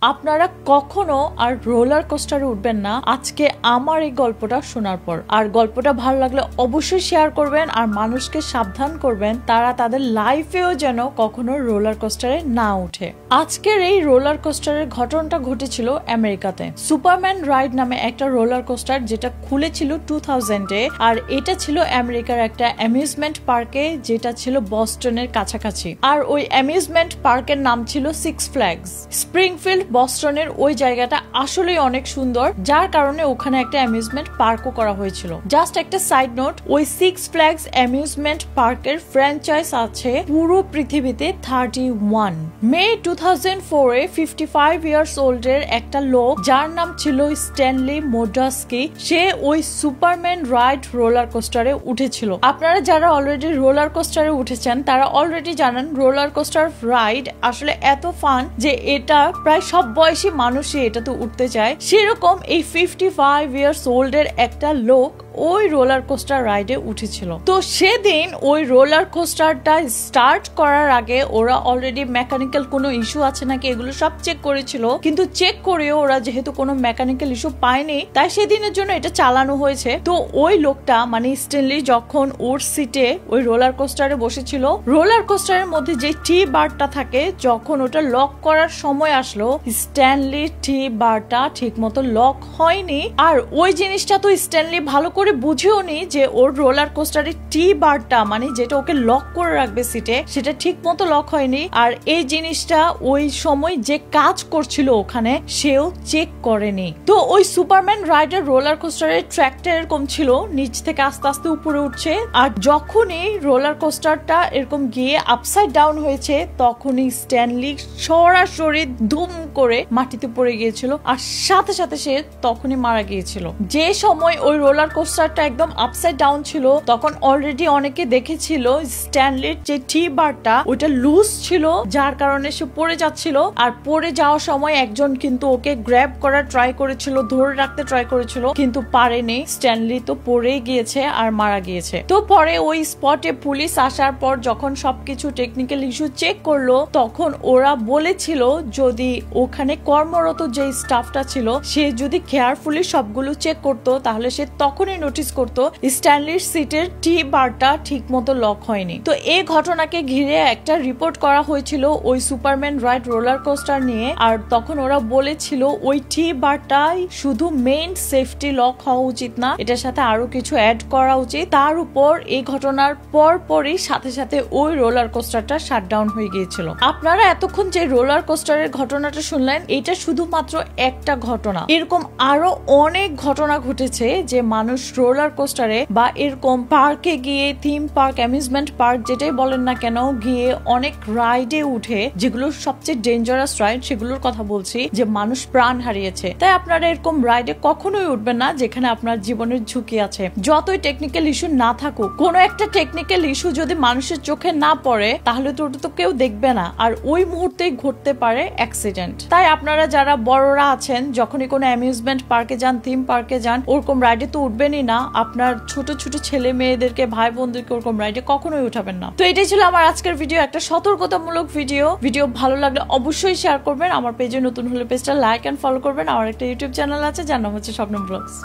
আপনারা কখনো আর রোলার কোস্টারে উঠবেন না আজকে আমার এই গল্পটা শোনার পর। আর গল্পটা ভালো লাগলে অবশ্যই শেয়ার করবেন আর মানুষকে সাবধান করবেন তারা তাদের লাইফেও যেন কখনো রোলার কোস্টারে না উঠে। আজকের এই রোলার কোস্টারের ঘটনাটা ঘটেছিল আমেরিকাতে। সুপারম্যান রাইড নামে একটা রোলার কোস্টার যেটা খুলেছিল 2000-এ, আর এটা ছিল আমেরিকার একটা অ্যামিউজমেন্ট পার্কে যেটা ছিল বস্টনের কাছাকাছি। আর ওই অ্যামিউজমেন্ট পার্কের নাম ছিল সিক্স ফ্ল্যাগস। স্প্রিংফিল্ড বস্টনের ওই জায়গাটা আসলেই অনেক সুন্দর, যার কারণে ওখানে একটা অ্যামিউজমেন্ট পার্কও করা হয়েছিল। জাস্ট একটা সাইড নোট, ওই সিক্স ফ্ল্যাগস অ্যামিউজমেন্ট পার্কের ফ্র্যাঞ্চাইজ আছে পুরো পৃথিবীতে 31। মে 2004-এ 55 ইয়ার্স ওল্ডের একটা লোক যার নাম ছিল স্ট্যানলি মোডাস্কি, সে ওই সুপারম্যান রাইড রোলার কোস্টারে উঠেছিল। আপনারা যারা অলরেডি রোলার কোস্টারে উঠেছেন তারা অলরেডি জানেন রোলার কোস্টার রাইড আসলে এত ফান যে এটা প্রায় সব বয়সী মানুষই এটাতে উঠতে চায়। সেরকম এই 55 ইয়ার্স ওল্ডের একটা লোক ওই রোলার কোস্টার রাইডে উঠেছিল। তো সেদিন ওই রোলার কোস্টারটা স্টার্ট করার আগে ওরা অলরেডি মেকানিক্যাল কোনো ইস্যু আছে নাকি এগুলো সব চেক করেছিল, কিন্তু চেক করেও ওরা যেহেতু কোনো মেকানিক্যাল ইস্যু পায়নি তাই সেদিনের জন্য এটা চালানো হয়েছে। তো ওই লোকটা মানে স্ট্যানলি যখন ওর সিটে ওই রোলার কোস্টারে বসেছিল, রোলার কোস্টারের মধ্যে যে টি বারটা থাকে যখন ওটা লক করার সময় আসলো, স্ট্যানলি টি বারটা ঠিক মতো লক হয়নি। আর ওই জিনিসটা তো স্ট্যানলি ভালো করে বুঝেও নি যে ওর রোলার কোস্টারের টি বারটা মানে যেটা ওকে লক করে রাখবে সিটে সেটা ঠিক মতো লক হয়নি। আর এই জিনিসটা ওই সময় যে কাজ করছিল ওখানে সেও চেক করেনি। তো ওই সুপারম্যান রাইডার রোলার কোস্টারের ট্র্যাকটা এরকম ছিল, নিচ থেকে আস্তে আস্তে উপরে উঠছে, আর যখনই রোলার কোস্টারটা এরকম গিয়ে আপসাইড ডাউন হয়েছে তখনই স্ট্যানলি সরাসরি ধুম করে মাটিতে পড়ে গিয়েছিল আর সাথে সাথে সে তখনই মারা গিয়েছিল। যে সময় ওই রোলার কোস্টারটা একদম আপসাইড ডাউন ছিল তখন অলরেডি অনেকে দেখেছিল স্ট্যানলির যে টি বারটা ওইটা লুজ ছিল, যার কারণে সে পড়ে যাচ্ছিল। আর পড়ে যাওয়ার সময় একজন কিন্তু ওকে গ্র্যাব করার ট্রাই করেছিল, ধরে রাখতে ট্রাই করেছিল, কিন্তু পারেনি। স্ট্যানলি তো পড়ে গিয়েছে আর মারা গিয়েছে। তো পরে ওই স্পটে পুলিশ আসার পর যখন সবকিছু টেকনিক্যাল ইস্যু চেক করলো তখন ওরা বলেছিল যদি ওখানে কর্মরত যে স্টাফটা ছিল সে যদি কেয়ারফুলি সবগুলো চেক করতো তাহলে সে তখনই নোটিস করতো স্ট্যানলির সিটের টি বারটা ঠিক মতো লক হয়নি। তো এই ঘটনাকে ঘিরে একটা রিপোর্ট করা হয়েছিল ওই সুপারম্যান রাইড রোলার কোস্টার নিয়ে। আর তখন ওরা বলেছিল ওই টি বারটাই শুধু মেইন সেফটি লক হওয়া উচিত না, এটার সাথে আরো কিছু অ্যাড করা উচিত। তার উপর এই ঘটনার পরপরই সাথে সাথে ওই রোলার কোস্টারটা শাটডাউন হয়ে গিয়েছিল। আপনারা এতক্ষণ যে রোলার কোস্টারের ঘটনাটা শুনলেন এটা শুধুমাত্র একটা ঘটনা, এরকম আরো অনেক ঘটনা ঘটেছে যে মানুষ রোলার কোস্টারে বা এরকম পার্কে গিয়ে, থিম পার্ক, অ্যামিউজমেন্ট পার্ক যেটাই বলেন না কেন, গিয়ে অনেক রাইডে উঠে যেগুলো সবচেয়ে ডেঞ্জারাস রাইড সেগুলোর কথা বলছি, যে মানুষ প্রাণ হারিয়েছে। তাই আপনারা এরকম রাইডে কখনোই উঠবেন না যেখানে আপনার জীবনের ঝুঁকি আছে। যতই টেকনিক্যাল ইস্যু না থাকুক, কোনো একটা টেকনিক্যাল ইস্যু যদি মানুষের চোখে না পড়ে তাহলে তো ওটা তো কেউ দেখবে না, আর ওই মুহূর্তেই ঘটতে পারে অ্যাক্সিডেন্ট। তাই আপনারা যারা বড়রা আছেন যখনই কোনো অ্যামিউজমেন্ট পার্কে যান, থিম পার্কে যান, ওরকম রাইডে তো উঠবেনই না। আপনার ছোট ছোট ছেলে মেয়েদেরকে, ভাই বোনদেরকে ওরকম রাইডে কখনোই উঠাবেন না। তো এটাই ছিল আমার আজকের ভিডিও, একটা সতর্কতামূলক ভিডিও ভালো লাগলে অবশ্যই শেয়ার করবেন। আমার পেজে নতুন হলে পেজটা লাইক এন্ড ফলো করবেন। আমার একটা ইউটিউব চ্যানেল আছে যার নাম হচ্ছে স্বপ্নম ব্লগস।